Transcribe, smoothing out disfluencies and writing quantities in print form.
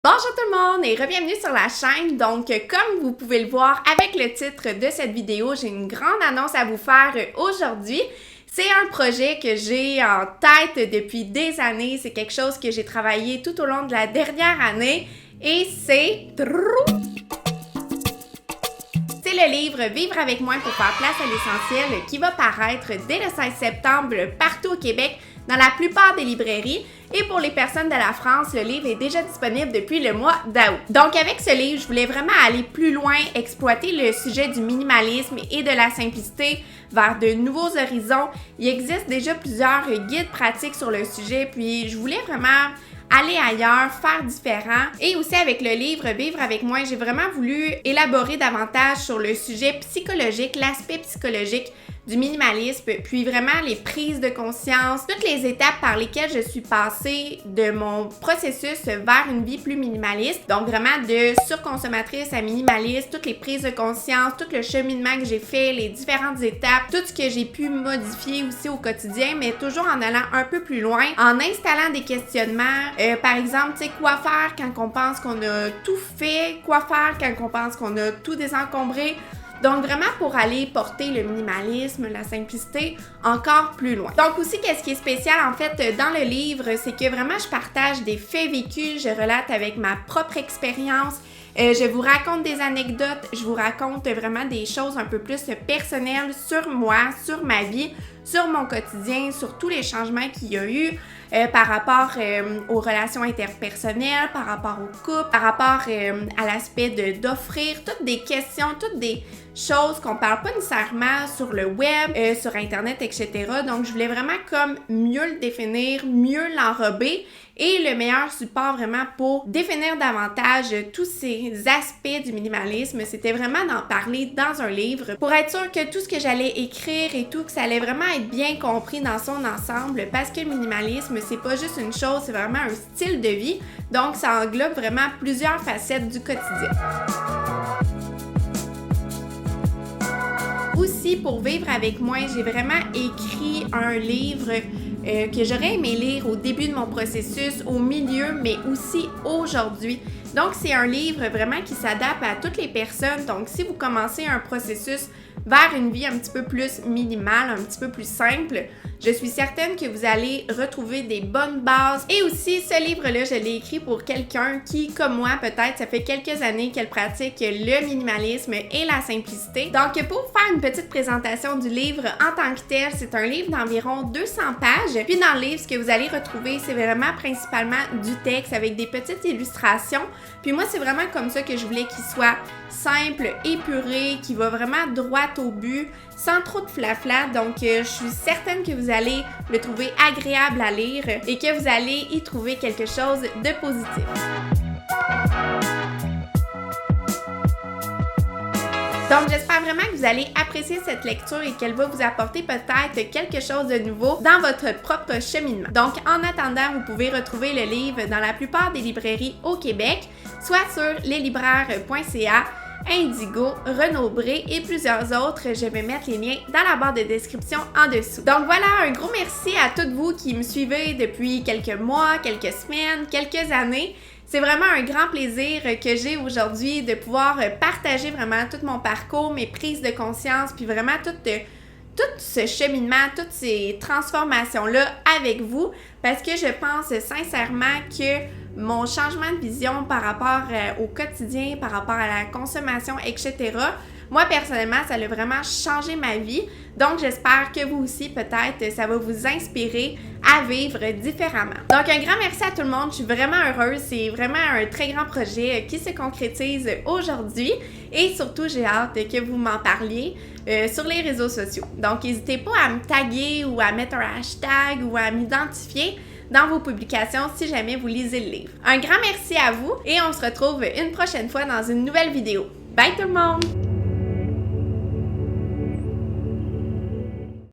Bonjour tout le monde et bienvenue sur la chaîne. Donc, comme vous pouvez le voir avec le titre de cette vidéo, j'ai une grande annonce à vous faire aujourd'hui. C'est un projet que j'ai en tête depuis des années. C'est quelque chose que j'ai travaillé tout au long de la dernière année et c'est le livre Vivre avec moi pour faire place à l'essentiel qui va paraître dès le 16 septembre partout au Québec dans la plupart des librairies. Et pour les personnes de la France, le livre est déjà disponible depuis le mois d'août. Donc avec ce livre, je voulais vraiment aller plus loin, exploiter le sujet du minimalisme et de la simplicité vers de nouveaux horizons. Il existe déjà plusieurs guides pratiques sur le sujet, puis je voulais vraiment aller ailleurs, faire différent. Et aussi avec le livre Vivre avec moi, j'ai vraiment voulu élaborer davantage sur le sujet psychologique, l'aspect psychologique du minimalisme, puis vraiment les prises de conscience, toutes les étapes par lesquelles je suis passée de mon processus vers une vie plus minimaliste. Donc vraiment de surconsommatrice à minimaliste, toutes les prises de conscience, tout le cheminement que j'ai fait, les différentes étapes, tout ce que j'ai pu modifier aussi au quotidien, mais toujours en allant un peu plus loin, en installant des questionnements. Par exemple, tu sais, quoi faire quand on pense qu'on a tout fait, quoi faire quand on pense qu'on a tout désencombré. Donc vraiment pour aller porter le minimalisme, la simplicité encore plus loin. Donc aussi, qu'est-ce qui est spécial en fait dans le livre, c'est que vraiment je partage des faits vécus, je relate avec ma propre expérience. Je vous raconte des anecdotes, je vous raconte vraiment des choses un peu plus personnelles sur moi, sur ma vie, sur mon quotidien, sur tous les changements qu'il y a eu par rapport aux relations interpersonnelles, par rapport au couple, par rapport à l'aspect d'offrir, toutes des questions, toutes des choses qu'on parle pas nécessairement sur le web, sur Internet, etc. Donc, je voulais vraiment comme mieux le définir, mieux l'enrober et le meilleur support vraiment pour définir davantage tous ces aspects du minimalisme, c'était vraiment d'en parler dans un livre pour être sûr que tout ce que j'allais écrire et tout, que ça allait vraiment être bien compris dans son ensemble parce que le minimalisme, c'est pas juste une chose, c'est vraiment un style de vie. Donc, ça englobe vraiment plusieurs facettes du quotidien. Aussi, pour vivre avec moi, j'ai vraiment écrit un livre que j'aurais aimé lire au début de mon processus, au milieu, mais aussi aujourd'hui. Donc, c'est un livre vraiment qui s'adapte à toutes les personnes. Donc, si vous commencez un processus vers une vie un petit peu plus minimale, un petit peu plus simple, je suis certaine que vous allez retrouver des bonnes bases. Et aussi, ce livre-là, je l'ai écrit pour quelqu'un qui, comme moi, peut-être, ça fait quelques années qu'elle pratique le minimalisme et la simplicité. Donc, pour vous faire une petite présentation du livre en tant que tel, c'est un livre d'environ 200 pages. Puis dans le livre, ce que vous allez retrouver, c'est vraiment principalement du texte avec des petites illustrations. Puis moi, c'est vraiment comme ça que je voulais qu'il soit simple, épuré, qui va vraiment droit au but, sans trop de flafla. Donc, je suis certaine que vous allez le trouver agréable à lire et que vous allez y trouver quelque chose de positif. Donc, j'espère vraiment que vous allez apprécier cette lecture et qu'elle va vous apporter peut-être quelque chose de nouveau dans votre propre cheminement. Donc, en attendant, vous pouvez retrouver le livre dans la plupart des librairies au Québec, soit sur leslibraires.ca, Indigo, Renaud-Bré et plusieurs autres. Je vais mettre les liens dans la barre de description en dessous. Donc voilà, un gros merci à toutes vous qui me suivez depuis quelques mois, quelques semaines, quelques années. C'est vraiment un grand plaisir que j'ai aujourd'hui de pouvoir partager vraiment tout mon parcours, mes prises de conscience, puis vraiment tout ce cheminement, toutes ces transformations-là avec vous, parce que je pense sincèrement que mon changement de vision par rapport au quotidien, par rapport à la consommation, etc., moi, personnellement, ça a vraiment changé ma vie. Donc, j'espère que vous aussi, peut-être, ça va vous inspirer à vivre différemment. Donc, un grand merci à tout le monde. Je suis vraiment heureuse. C'est vraiment un très grand projet qui se concrétise aujourd'hui. Et surtout, j'ai hâte que vous m'en parliez sur les réseaux sociaux. Donc, n'hésitez pas à me taguer ou à mettre un hashtag ou à m'identifier dans vos publications si jamais vous lisez le livre. Un grand merci à vous et on se retrouve une prochaine fois dans une nouvelle vidéo. Bye tout le monde!